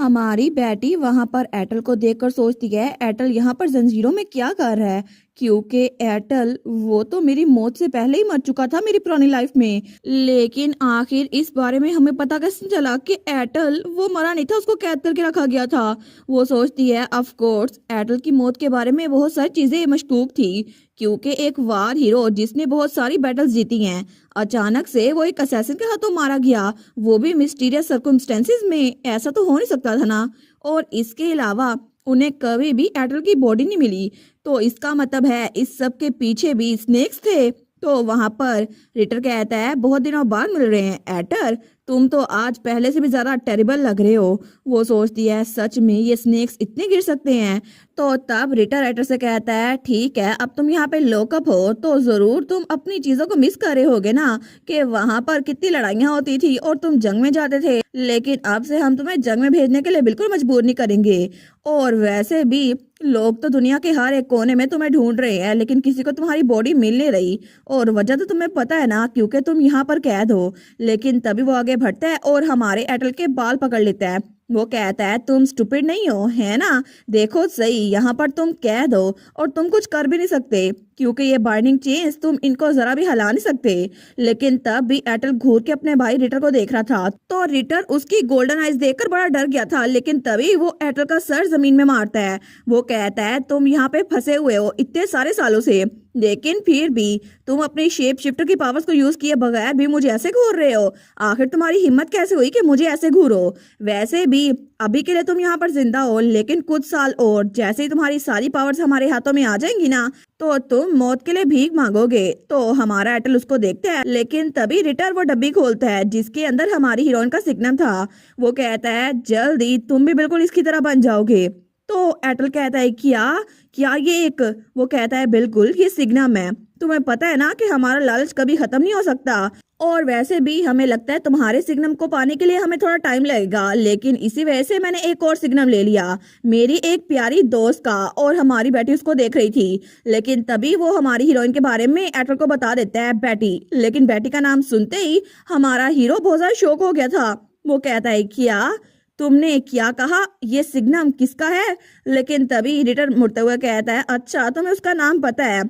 हमारी बेटी वहां पर एयरटेल को देखकर सोचती है एयरटेल यहाँ पर जंजीरों में क्या कर रहा है। क्योंकि एयरटेल वो तो मेरी मौत से पहले ही मर चुका था मेरी पुरानी लाइफ में। लेकिन आखिर इस बारे में हमें पता कैसे चला कि एयरटेल वो मरा नहीं था, उसको कैद करके रखा गया था। वो सोचती है ऑफ कोर्स एयरटेल की मौत के बारे में बहुत सारी चीजें मशकूक थी, क्योंकि एक वार हीरो जिसने बहुत सारी बैटल्स जीती हैं अचानक से वो एक असैसिन के हाथों मारा गया, वो भी मिस्टीरियस सर्कमस्टेंसेस में। ऐसा तो हो नहीं सकता था ना। और इसके अलावा उन्हें कभी भी एयरटेल की बॉडी नहीं मिली, तो इसका मतलब है इस सब के पीछे भी स्नेक्स थे। तो वहां पर रिटर कहता है बहुत दिनों बाद मिल रहे हैं एयरटेल, तुम तो आज पहले से भी ज्यादा टेरिबल लग रहे हो। वो सोचती है सच में ये स्नेक्स इतने गिर सकते हैं। तो तब रिटर राइटर से कहता है ठीक है, अब तुम यहाँ पे लॉकअप हो तो जरूर तुम अपनी चीजों को मिस कर रहे होगे ना, कि वहां पर कितनी लड़ाइयाँ होती थी और तुम जंग में जाते थे। लेकिन अब से हम तुम्हें जंग में भेजने के लिए बिल्कुल मजबूर नहीं करेंगे। और वैसे भी लोग तो दुनिया के हर एक कोने में तुम्हें ढूंढ रहे हैं, लेकिन किसी को तुम्हारी बॉडी मिल नहीं रही। और वजह तो तुम्हें पता है ना, क्योंकि तुम यहाँ पर कैद हो। लेकिन तभी वो आगे बढ़ता है और हमारे एयरटेल के बाल पकड़ लेता है। वो कहता है तुम स्टूपिड नहीं हो, है ना? देखो सही, यहाँ पर तुम कैद हो और तुम कुछ कर भी नहीं सकते, क्योंकि ये बाइंडिंग चेन्स तुम इनको जरा भी हिला नहीं सकते। लेकिन तब भी एयरटेल घूर के अपने भाई रिटर को देख रहा था, तो रिटर उसकी गोल्डन आइज देखकर बड़ा डर गया था। लेकिन तभी वो एयरटेल का सर जमीन में मारता है। वो कहता है तुम यहाँ पे फंसे हुए हो इतने सारे सालों से, लेकिन फिर भी तुम अपनी शेप शिफ्टर की पावर्स को यूज किए बगैर भी मुझे ऐसे घूर रहे हो। आखिर तुम्हारी हिम्मत कैसे हुई कि मुझे ऐसे घूरो? वैसे भी अभी के लिए तुम यहाँ पर जिंदा हो, लेकिन कुछ साल और जैसे ही तुम्हारी सारी पावर्स हमारे हाथों में आ जाएंगी ना, तो तुम मौत के लिए भीख मांगोगे। तो हमारा एयरटेल उसको देखता है, लेकिन तभी रिटर वो डब्बी खोलता है जिसके अंदर हमारी हीरोइन का सिग्नम था। वो कहता है जल्दी तुम भी बिल्कुल इसकी तरह बन जाओगे। तो एयरटेल कहता है क्या क्या ये एक? वो कहता है बिल्कुल ये सिग्नम है। तुम्हें पता है ना कि हमारा लालच कभी खत्म नहीं हो सकता, और वैसे भी हमें लगता है तुम्हारे सिग्नम को पाने के लिए हमें थोड़ा टाइम लगेगा। लेकिन इसी वजह से मैंने एक और सिग्नम ले लिया, मेरी एक प्यारी दोस्त का, और हमारी बेटी उसको देख रही थी। लेकिन तभी वो हमारी हीरोइन के बारे में एयरटेल को बता देता है बेटी। लेकिन बेटी का नाम सुनते ही हमारा हीरो बहुत ज्यादा शौक हो गया था। वो कहता है क्या तुमने क्या कहा, ये सिग्नम किसका है? लेकिन तभी रिटर मुड़ते हुए कहता है अच्छा तुम्हें उसका नाम पता है।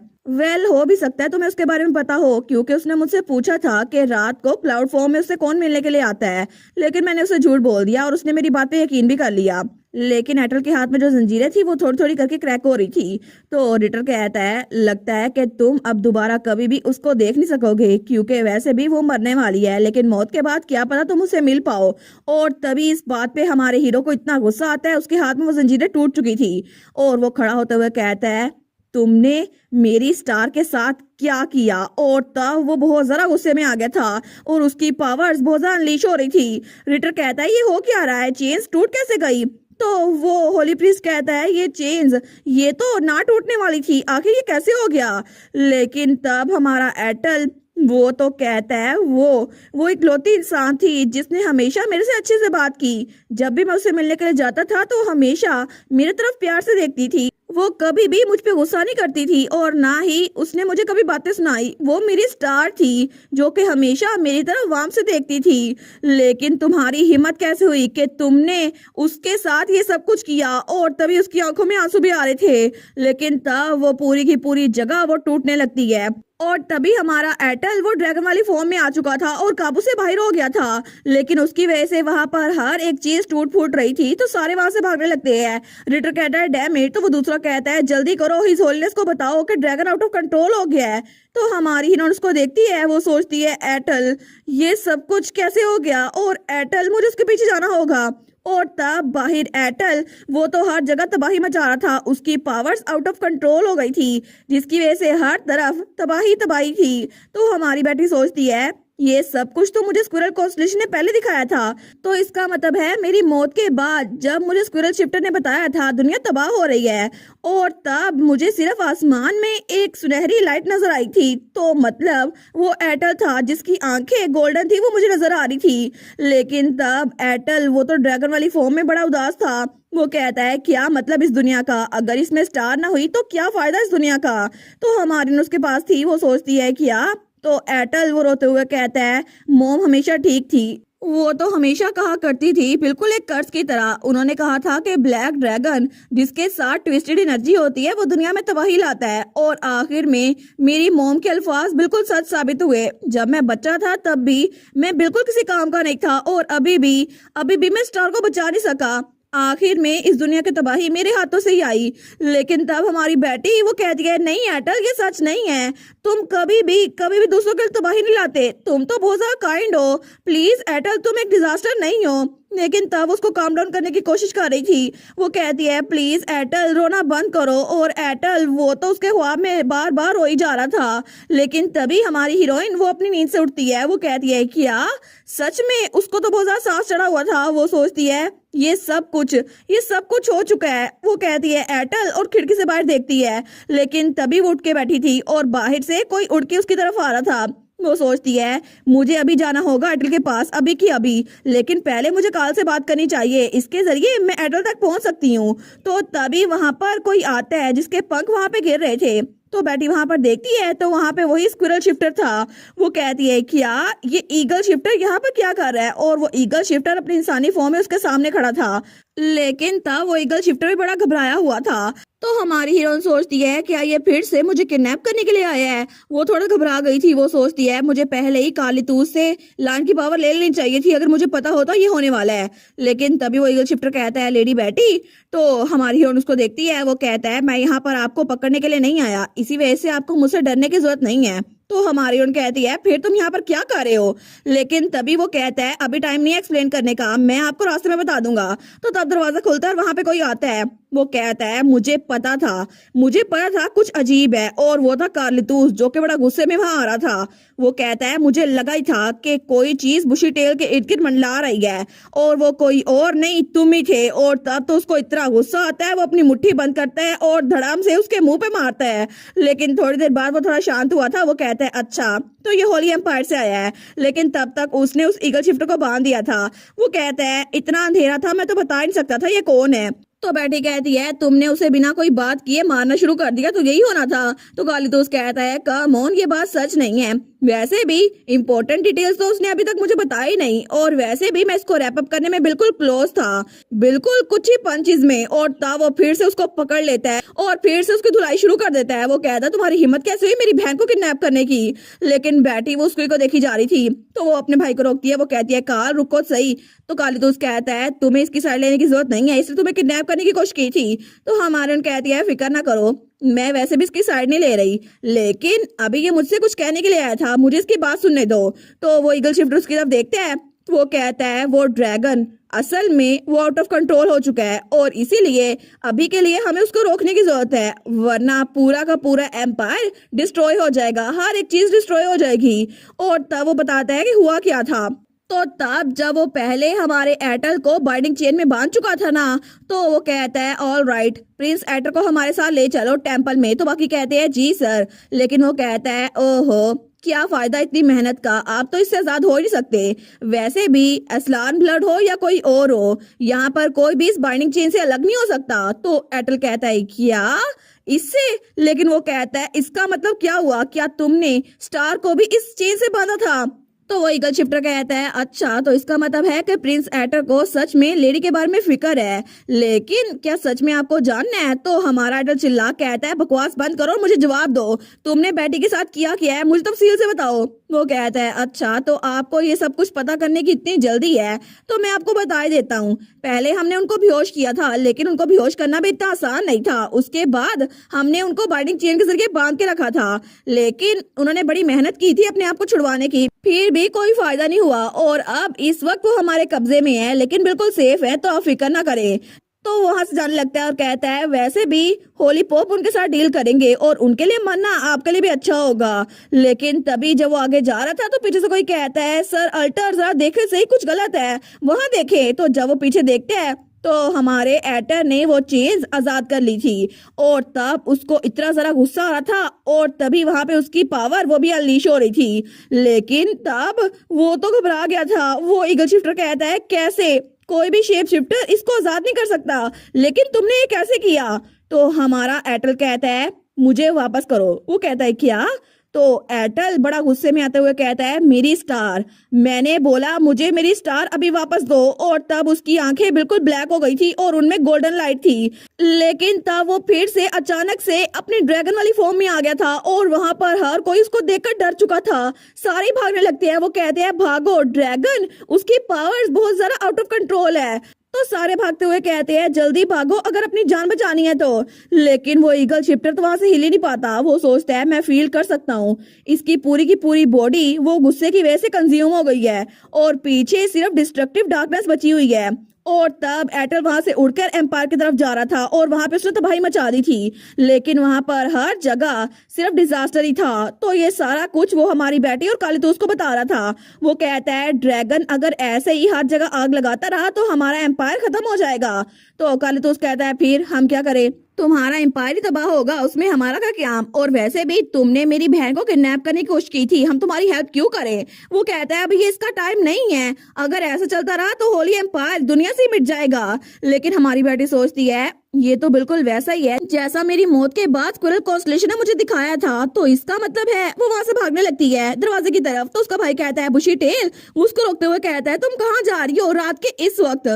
हो भी सकता है तुम्हें उसके बारे में पता हो, क्योंकि उसने मुझसे पूछा था कि रात को क्लाउड फॉर्म में उससे कौन मिलने के लिए आता है। लेकिन मैंने उसे झूठ बोल दिया और उसने मेरी बात पे यकीन भी कर लिया। लेकिन एयरटेल के हाथ में जो जंजीरें थी वो थोड़ी थोड़ी करके क्रैक हो रही थी। तो रिटर कहता है लगता है कि तुम अब दोबारा कभी भी उसको देख नहीं सकोगे, क्योंकि वैसे भी वो मरने वाली है, लेकिन मौत के बाद क्या पता तुम उसे मिल पाओ। और तभी इस बात पे हमारे हीरो को इतना गुस्सा आता है, उसके हाथ में वो जंजीरें टूट चुकी थी। और वो खड़ा होते हुए कहता है तुमने मेरी स्टार के साथ क्या किया? और तब वो बहुत ज्यादा गुस्से में आ गया था और उसकी पावर्स बहुत ज्यादा अनलीश हो रही थी। रिटर कहता है ये हो क्या रहा है, चेन्स टूट कैसे गई? तो वो होली प्रीस्ट कहता है ये चेन्स ये तो ना टूटने वाली थी, आखिर ये कैसे हो गया? लेकिन तब हमारा एयरटेल वो तो कहता है वो इकलौती इंसान थी जिसने हमेशा मेरे से अच्छे से बात की। जब भी मैं उससे मिलने के लिए जाता था तो हमेशा मेरी तरफ प्यार से देखती थी। वो कभी भी मुझ पे गुस्सा नहीं करती थी और ना ही उसने मुझे कभी बातें सुनाई। वो मेरी स्टार थी जो कि हमेशा मेरी तरफ वाम से देखती थी। लेकिन तुम्हारी हिम्मत कैसे हुई कि तुमने उसके साथ ये सब कुछ किया? और तभी उसकी आंखों में आंसू भी आ रहे थे। लेकिन तब वो पूरी की पूरी जगह वो टूटने लगती है और तभी हमारा एयरटेल वो ड्रैगन वाली फॉर्म में आ चुका था और काबू से बाहर हो गया था। लेकिन उसकी वजह से वहां पर हर एक चीज टूट फूट रही थी, तो सारे वहां से भागने लगते हैं। रिटर कहता है डैम इट, तो वो दूसरा कहता है जल्दी करो, हिज होलीनेस को बताओ कि ड्रैगन आउट ऑफ कंट्रोल हो गया है। तो हमारी हीरोइन उसको देखती है, वो सोचती है एयरटेल ये सब कुछ कैसे हो गया, और एयरटेल मुझे उसके पीछे जाना होगा। और तब बाहर एयरटेल वो तो हर जगह तबाही मचा रहा था, उसकी पावर्स आउट ऑफ कंट्रोल हो गई थी, जिसकी वजह से हर तरफ तबाही तबाही थी। तो हमारी बेटी सोचती है ये सब कुछ तो मुझे स्क्विरल कॉन्स्टलेशन ने पहले दिखाया था, तो इसका मतलब है मेरी मौत के बाद जब मुझे स्क्विरल शिफ्टर ने बताया था दुनिया तबाह हो रही है, और तब मुझे सिर्फ आसमान में एक सुनहरी लाइट नजर आई थी। तो मतलब वो एयरटेल था जिसकी आंखें गोल्डन थी, वो मुझे नजर आ रही थी। लेकिन तब एयरटेल वो तो ड्रैगन वाली फॉर्म में बड़ा उदास था। वो कहता है क्या मतलब इस दुनिया का, अगर इसमें स्टार ना हुई तो क्या फायदा इस दुनिया का? तो हमारी उसके पास थी, वो सोचती है क्या? तो एयरटेल वो रोते हुए कहता है मॉम हमेशा ठीक थी, वो तो हमेशा कहा करती थी, बिल्कुल एक कर्ज की तरह। उन्होंने कहा था कि ब्लैक ड्रैगन जिसके साथ ट्विस्टेड एनर्जी होती है वो दुनिया में तबाही लाता है। और आखिर में मेरी मॉम के अल्फाज बिल्कुल सच साबित हुए। जब मैं बच्चा था तब भी मैं बिल्कुल किसी काम का नहीं था, और अभी भी मैं स्टार को बचा नहीं सका। आखिर में इस दुनिया की तबाही मेरे हाथों से ही आई। लेकिन तब हमारी बेटी वो कहती है, नहीं एटल, ये सच नहीं है। तुम कभी भी दूसरों के लिए तबाही नहीं लाते। तुम तो बहुत ज्यादा काइंड हो। प्लीज एटल, तुम एक डिजास्टर नहीं हो। लेकिन तब उसको काम डाउन करने की कोशिश कर रही थी। वो कहती है, प्लीज एटल, रोना बंद करो। और एटल वो तो उसके ख्वाब में बार बार रो ही जा रहा था। लेकिन तभी हमारी हीरोइन वो अपनी नींद से उठती है। वो कहती है, क्या सच में? उसको तो बहुत ज्यादा सांस चढ़ा हुआ था। वो सोचती है ये सब कुछ हो चुका है। वो कहती है एटल, और खिड़की से बाहर देखती है। लेकिन तभी वो उठ के बैठी थी और बाहर से कोई उड़ के उसकी तरफ आ रहा था। वो सोचती है, मुझे अभी जाना होगा एटल के पास, अभी की अभी। लेकिन पहले मुझे काल से बात करनी चाहिए, इसके जरिए मैं एटल तक पहुंच सकती हूँ। तो तभी वहां पर कोई आता है जिसके पंख वहां पे गिर रहे थे। तो बेटी वहां पर देखती है तो वहां पे वही स्क्विरल शिफ्टर था। वो कहती है, क्या ये ईगल शिफ्टर यहाँ पर क्या कर रहा है? और वो ईगल शिफ्टर अपनी इंसानी फॉर्म में उसके सामने खड़ा था। लेकिन तब वो ईगल शिफ्टर भी बड़ा घबराया हुआ था। तो हमारी हीरोइन सोचती है, क्या ये फिर से मुझे किडनैप करने के लिए आया है? वो थोड़ा घबरा गई थी। वो सोचती है, मुझे पहले ही काली तूत से लान की पावर ले लेनी चाहिए थी, अगर मुझे पता होता ये होने वाला है। लेकिन तभी वो ईगल शिफ्टर कहता है, लेडी बेटी। तो हमारी हीरोइन उसको देखती है। वो कहता है, मैं यहाँ पर आपको पकड़ने के लिए नहीं आया, इसी वजह से आपको मुझसे डरने की जरूरत नहीं है। तो हमारी हीरोइन कहती है, फिर तुम यहाँ पर क्या कर रहे हो? लेकिन तभी वो कहता है, अभी टाइम नहीं है एक्सप्लेन करने का, मैं आपको रास्ते में बता दूंगा। तो तब दरवाजा खुलता है और वहां पे कोई आता है। वो कहता है, मुझे पता था कुछ अजीब है। और वो था कार्लितूस, जो कि बड़ा गुस्से में वहां आ रहा था। वो कहता है, मुझे लगा ही था कि कोई चीज बुशी टेल के इर्द गिर्द मंडला रही है, और वो कोई और नहीं, तुम ही थे। और तब तो उसको इतना गुस्सा आता है, वो अपनी मुट्ठी बंद करता है और धड़ाम से उसके मुंह पे मारता है। लेकिन थोड़ी देर बाद वो थोड़ा शांत हुआ था। वो कहता है, अच्छा तो ये होली एम्पायर से आया है। लेकिन तब तक उसने उस ईगल शिफ्टर को बांध दिया था। वो कहता है, इतना अंधेरा था, मैं तो बता नहीं सकता था ये कौन है। तो बेटी कहती है, तुमने उसे बिना कोई बात किए मारना शुरू कर दिया, तो यही होना था। तो कालीतोस कहता है, कम ऑन, ये बात सच नहीं है। वैसे भी इंपॉर्टेंट डिटेल्स तो उसने अभी तक मुझे बताई नहीं, और वैसे भी मैं इसको रैप अप करने में बिल्कुल क्लोज था, बिल्कुल कुछ ही पंचेस में। और तब वो फिर से उसको पकड़ लेता है और फिर से उसकी धुलाई शुरू कर देता है। वो कहता है, तुम्हारी हिम्मत कैसे हुई मेरी बहन को किडनैप करने की? लेकिन बेटी वो उसको देखी जा रही थी, तो वो अपने भाई को रोकती है। वो कहती है, काल रुको सही। तो कालीतोस कहता है, तुम्हें इसकी साइड लेने की जरूरत नहीं है, इसलिए तुम्हें किडनैप करने की कोशिश की थी। तो हमारे कहती है, फिक्र ना करो, मैं वैसे भी इसकी साइड नहीं ले रही, लेकिन अभी ये मुझसे कुछ कहने के लिए आया था, मुझे इसकी बात सुनने दो। तो वो ईगल शिफ्टर उसकी तरफ देखता है। तो वो कहता है, वो ड्रैगन असल में वो आउट ऑफ कंट्रोल हो चुका है, और इसीलिए अभी के लिए हमें उसको रोकने की जरूरत है, वरना पूरा का पूरा एम्पायर डिस्ट्रॉय हो जाएगा, हर एक चीज डिस्ट्रॉय हो जाएगी। और तब वो बताता है कि हुआ क्या था। तो तब जब वो पहले हमारे एटल को बाइंडिंग चेन में बांध चुका था ना, तो वो कहता है, ऑल राइट, प्रिंस एटल को हमारे साथ ले चलो टेम्पल में। तो बाकी कहते हैं, जी सर। लेकिन वो कहता है, ओहो, क्या फायदा इतनी मेहनत का, आप तो इससे आजाद हो ही नहीं सकते। वैसे भी असलान ब्लड हो या कोई और हो, यहाँ पर कोई भी इस बाइंडिंग चेन से अलग नहीं हो सकता। तो एटल कहता है, क्या इससे? लेकिन वो कहता है, इसका मतलब क्या हुआ? क्या तुमने स्टार को भी इस चेन से बांधा था? तो वो ईगल शिफ्टर कहता है, अच्छा तो इसका मतलब है कि प्रिंस एटर को सच में लेडी के बारे में फिक्र है, लेकिन क्या सच में आपको जानना है? तो हमारा एटर चिल्ला कहता है, बकवास बंद करो और मुझे जवाब दो, तुमने बेटी के साथ किया क्या है, मुझे तफसील से बताओ। वो कहता है, अच्छा तो आपको ये सब कुछ पता करने की इतनी जल्दी है, तो मैं आपको बता ही देता हूँ। पहले हमने उनको बेहोश किया था, लेकिन उनको बेहोश करना भी इतना आसान नहीं था। उसके बाद हमने उनको बाइंडिंग चेन के जरिए बांध के रखा था, लेकिन उन्होंने बड़ी मेहनत की थी अपने आप को छुड़वाने की, फिर भी कोई फायदा नहीं हुआ। और अब इस वक्त वो हमारे कब्जे में है, लेकिन बिल्कुल सेफ है, तो आप फिक्र ना करें। तो वहां से जाने लगता है और कहता है, वैसे भी होली पोप उनके साथ डील करेंगे और उनके लिए मरना आपके लिए भी अच्छा होगा। लेकिन तभी जब वो आगे जा रहा था तो पीछे से कोई कहता है, सर अल्टर, जरा देखे सही, कुछ गलत है, वहां देखे। तो जब वो पीछे देखते हैं तो हमारे एटर ने वो चीज आजाद कर ली थी, और तब उसको इतना सारा गुस्सा आ रहा था, और तभी वहां पे उसकी पावर वो भी अनलीश हो रही थी। लेकिन तब वो तो घबरा गया था। वो ईगल शिफ्टर कहता है, कैसे? कोई भी शेप शिफ्टर इसको आजाद नहीं कर सकता, लेकिन तुमने ये कैसे किया? तो हमारा एटल कहता है, मुझे वापस करो। वो कहता है, क्या तो एयरटेल बड़ा गुस्से में आते हुए कहता है मेरी स्टार, मैंने बोला मुझे मेरी स्टार अभी वापस दो। और तब उसकी आंखें बिल्कुल ब्लैक हो गई थी और उनमें गोल्डन लाइट थी, लेकिन तब वो फिर से अचानक से अपनी ड्रैगन वाली फॉर्म में आ गया था और वहां पर हर कोई उसको देखकर डर चुका था। सारे भागने लगते हैं, वो कहते हैं भागो, ड्रैगन उसकी पावर्स बहुत ज्यादा आउट ऑफ कंट्रोल है। तो सारे भागते हुए कहते हैं जल्दी भागो अगर अपनी जान बचानी है तो। लेकिन वो ईगल शिफ्टर तो वहां से हिल ही नहीं पाता। वो सोचता है मैं फील कर सकता हूँ, इसकी पूरी की पूरी बॉडी वो गुस्से की वजह से कंज्यूम हो गई है और पीछे सिर्फ डिस्ट्रक्टिव डार्कनेस बची हुई है। और तब एयरटेल वहां से उड़कर एम्पायर की तरफ जा रहा था और वहां पे उसने तबाही मचा दी थी, लेकिन वहां पर हर जगह सिर्फ डिजास्टर ही था। तो ये सारा कुछ वो हमारी बेटी और कालीतूस को बता रहा था। वो कहता है ड्रैगन अगर ऐसे ही हर जगह आग लगाता रहा तो हमारा एम्पायर खत्म हो जाएगा। तो कालीतूस कहता है फिर हम क्या करें, तुम्हारा एम्पायर ही तबाह होगा, उसमें हमारा का क्या। और वैसे भी तुमने मेरी बहन को किडनैप करने की कोशिश की थी, हम तुम्हारी हेल्प क्यों करें। वो कहता है अभी ये इसका टाइम नहीं है, अगर ऐसा चलता रहा तो होली एम्पायर दुनिया से ही मिट जाएगा। लेकिन हमारी बेटी सोचती है ये तो बिल्कुल वैसा ही है जैसा मेरी मौत के बाद स्क्विरल कॉन्स्टेलेशन ने मुझे दिखाया था, तो इसका मतलब है। वो वहां से भागने लगती है दरवाजे की तरफ। तो उसका भाई कहता है बुशी टेल, उसको रोकते हुए कहता है तुम कहाँ जा रही हो रात के इस वक्त,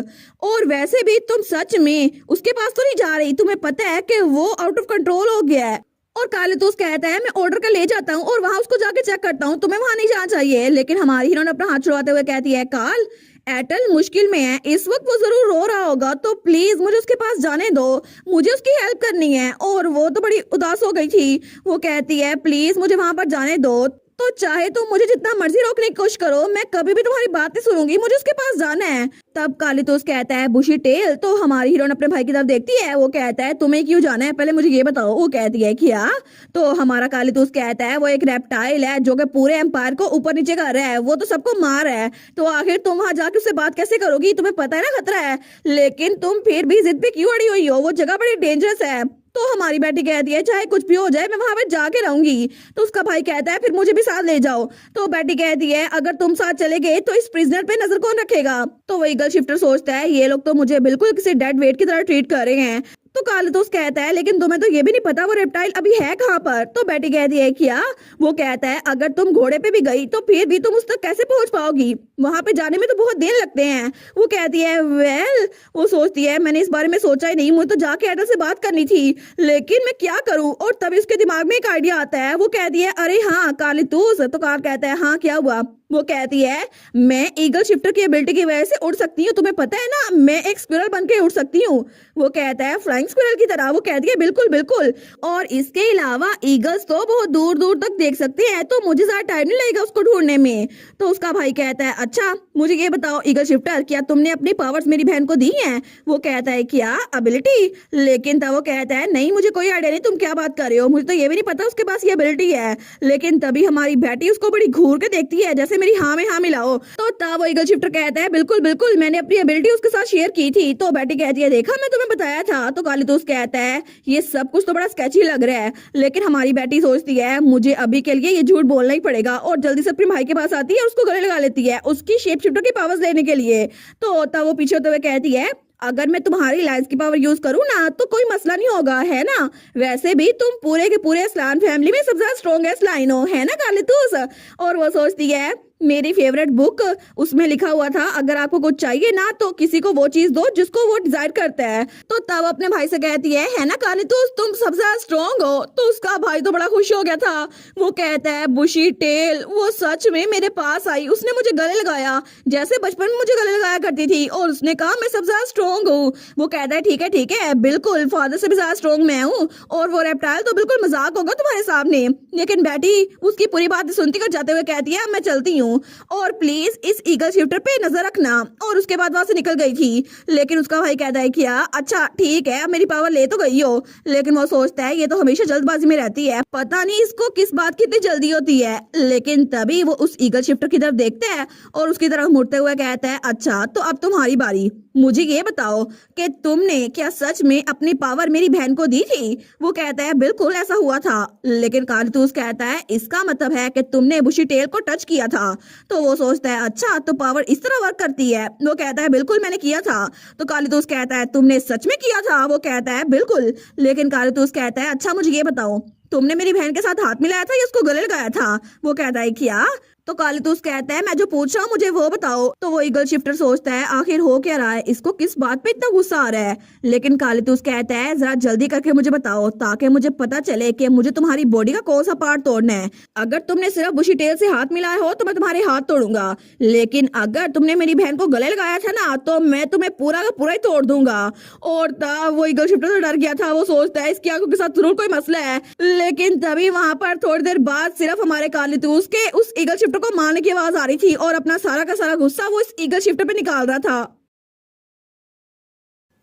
और वैसे भी तुम सच में उसके पास तो नहीं जा रही, तुम्हें पता है कि वो आउट ऑफ कंट्रोल हो गया है। और कालीतूस कहता है मैं ऑर्डर कर ले जाता हूँ और वहां उसको जाके चेक करता हूँ, तुम्हें वहां नहीं जाना चाहिए। लेकिन हमारी हीरोइन अपना हाथ छुड़ाते हुए कहती है काल, एयरटेल मुश्किल में है, इस वक्त वो जरूर रो रहा होगा, तो प्लीज मुझे उसके पास जाने दो, मुझे उसकी हेल्प करनी है। और वो तो बड़ी उदास हो गई थी। वो कहती है प्लीज मुझे वहां पर जाने दो, तो चाहे तुम मुझे जितना मर्जी रोकने की कोशिश करो, मैं कभी भी तुम्हारी बात नहीं सुनूंगी, मुझे उसके पास जाना है। तब कालीतूस कहता है बुशी टेल। तो हमारी हीरोइन अपने भाई की तरफ देखती है। वो कहता है तुम्हें क्यों जाना है, पहले मुझे ये बताओ। वो कहती है क्या। तो हमारा कालीतूस कहता है वो एक रेप्टाइल है जो कि पूरे एम्पायर को ऊपर नीचे कर रहा है, वो तो सबको मार रहा है, तो आखिर तुम वहां जाके उससे बात कैसे करोगी, तुम्हें पता है ना खतरा है, लेकिन तुम फिर भी जिद पे क्यों अड़ी हुई हो, वो जगह बड़ी डेंजरस है। तो हमारी बेटी कहती है चाहे कुछ भी हो जाए मैं वहां पे जाके रहूंगी। तो उसका भाई कहता है फिर मुझे भी साथ ले जाओ। तो बेटी कहती है अगर तुम साथ चले गए तो इस प्रिजनर पे नजर कौन रखेगा। तो वो ईगल शिफ्टर सोचता है ये लोग तो मुझे बिल्कुल किसी डेड वेट की तरह ट्रीट कर रहे हैं। तो कालीतूस कहता है लेकिन तुम्हें तो ये भी नहीं पता वो रेप्टाइल अभी है कहाँ पर। तो बेटी कहती है क्या। वो कहता है अगर तुम घोड़े पे भी गई तो फिर भी तुम उस तक कैसे पहुंच पाओगी, वहां पे जाने में तो बहुत दिन लगते हैं। वो कहती है वेल, वो सोचती है मैंने इस बारे में सोचा ही नहीं, मुझे तो जाके एडल से बात करनी थी, लेकिन मैं क्या करूं। और तभी उसके दिमाग में एक आइडिया आता है। वो कहती है अरे हाँ कालीतूस। तो कार कहता है हाँ क्या हुआ। वो कहती है मैं ईगल शिफ्टर की एबिलिटी की वजह से उड़ सकती हूँ, तुम्हें पता है ना, मैं एक स्क्विरल बन के उड़ सकती हूँ। वो कहता है फ्लाइंग स्क्विरल की तरह। वो कहती है बिल्कुल बिल्कुल, और इसके अलावा ईगल्स तो बहुत दूर दूर तक देख सकते हैं, तो मुझे ज्यादा टाइम नहीं लगेगा उसको ढूंढने में। तो उसका भाई कहता है अच्छा मुझे ये बताओ ईगल शिफ्टर, क्या तुमने अपनी पावर्स मेरी बहन को दी हैं। वो कहता है क्या एबिलिटी, लेकिन तब वो कहता है नहीं मुझे कोई आइडिया नहीं तुम क्या बात कर रहे हो, मुझे तो ये भी नहीं पता उसके पास ये एबिलिटी है। लेकिन तभी हमारी बेटी उसको बड़ी घूर के देखती है जैसे मेरी हाँ में हाँ मिलाओ। तो तब वो ईगल शिफ्टर कहता है बिल्कुल बिल्कुल मैंने अपनी एबिलिटी उसके साथ शेयर की थी। तो बेटी कहती है देखा मैं तुम्हें बताया था। तो कालीतूस कहता है ये सब कुछ तो बड़ा स्केची लग रहा है, लेकिन हमारी बेटी सोचती है मुझे अभी के लिए ये झूठ बोलना ही पड़ेगा, और जल्दी से अपने भाई के पास आती है और उसको गले लगा लेती है उसकी शेप शिफ्टर की पावर्स लेने के लिए। तो तब वो पीछे होते हुए कहती है अगर मैं तुम्हारी लाइज की पावर यूज करूँ ना तो कोई मसला नहीं होगा, है ना, वैसे भी तुम पूरे के पूरे स्लान फैमिली में सबसे ज्यादा स्ट्रॉन्गेस्ट लाइन हो, है ना कालीतूस। और वो सोचती है मेरी फेवरेट बुक, उसमें लिखा हुआ था अगर आपको कुछ चाहिए ना तो किसी को वो चीज दो जिसको वो डिजायर करता है। तो तब अपने भाई से कहती है ना कालीतूस तुम सबसे ज्यादा स्ट्रॉन्ग हो। तो उसका भाई तो बड़ा खुश हो गया था। वो कहता है बुशी टेल वो सच में मेरे पास आई, उसने मुझे गले लगाया जैसे बचपन में मुझे गले लगाया करती थी, और उसने कहा मैं सबसे ज्यादा स्ट्रॉन्ग हूँ। वो कहता है ठीक है बिल्कुल फादर से भी ज्यादा स्ट्रॉन्ग मैं हूँ, और वो रेप्टाइल तो बिल्कुल मजाक होगा तुम्हारे सामने। लेकिन बेटी उसकी पूरी बात सुनती कर जाते हुए कहती है मैं चलती हूँ, और प्लीज इस ईगल शिफ्टर पे नजर रखना। और उसके बाद वहां से निकल गई थी। लेकिन उसका भाई कहता है क्या अच्छा ठीक है मेरी पावर ले तो गई हो। लेकिन वो सोचता है ये तो हमेशा जल्दबाजी में रहती है, पता नहीं इसको किस बात की इतनी जल्दी होती है। लेकिन तभी वो उस ईगल शिफ्टर की तरफ देखता है और उसकी तरफ मुड़ते हुए कहता है अच्छा तो अब तुम्हारी बारी, मुझे ये बताओ कि तुमने क्या सच में अपनी पावर मेरी बहन को दी थी। वो कहता है बिल्कुल ऐसा हुआ था। लेकिन कालीतूस कहता है इसका मतलब है कि तुमने बुशी टेल को टच किया था। तो वो सोचता है अच्छा तो पावर इस तरह वर्क करती है। वो कहता है बिल्कुल मैंने किया था। तो कालीतूस कहता है तुमने सच में किया था। वो कहता है बिल्कुल। लेकिन कालीतूस कहता है अच्छा मुझे ये बताओ तुमने मेरी बहन के साथ हाथ मिलाया था या उसको गले लगाया था? वो कहता है क्या? तो कालीतूस कहता है मैं जो पूछ रहा हूँ मुझे वो बताओ। तो वो ईगल शिफ्टर सोचता है आखिर हो क्या रहा है, इसको किस बात पे इतना गुस्सा आ रहा है। लेकिन कालीतूस कहता है जरा जल्दी करके मुझे बताओ ताकि मुझे पता चले कि मुझे तुम्हारी बॉडी का कौन सा पार्ट तोड़ना है। अगर तुमने सिर्फ बुशी टेल से हाथ मिलाया हो तो मैं तुम्हारे हाथ तोड़ूंगा, लेकिन अगर तुमने मेरी बहन को गले लगाया था ना तो मैं तुम्हें पूरा का पूरा ही तोड़ दूंगा। और तब वो ईगल शिफ्टर से डर गया था। वो सोचता है इसकी आंखों के साथ जरूर कोई मसला है। लेकिन तभी वहां पर थोड़ी देर बाद सिर्फ हमारे कालीतूस के उस ईगल शिफ्टर को मारने की आवाज आ रही थी और अपना सारा का सारा गुस्सा वो इस ईगल शिफ्टर पे निकाल रहा था।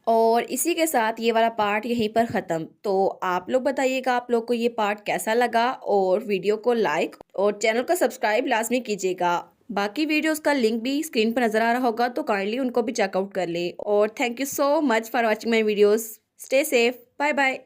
और इसी के साथ ये वाला पार्ट यहीं पर ख़त्म। तो आप लोग बताइएगा आप लोग को ये पार्ट कैसा लगा, और वीडियो को लाइक और चैनल को सब्सक्राइब लाजमी कीजिएगा। बाकी वीडियोस का लिंक भी स्क्रीन पर नज़र आ रहा होगा, तो काइंडली उनको भी चेकआउट कर लें। और thank you so much for watching my videos. Stay safe, bye bye.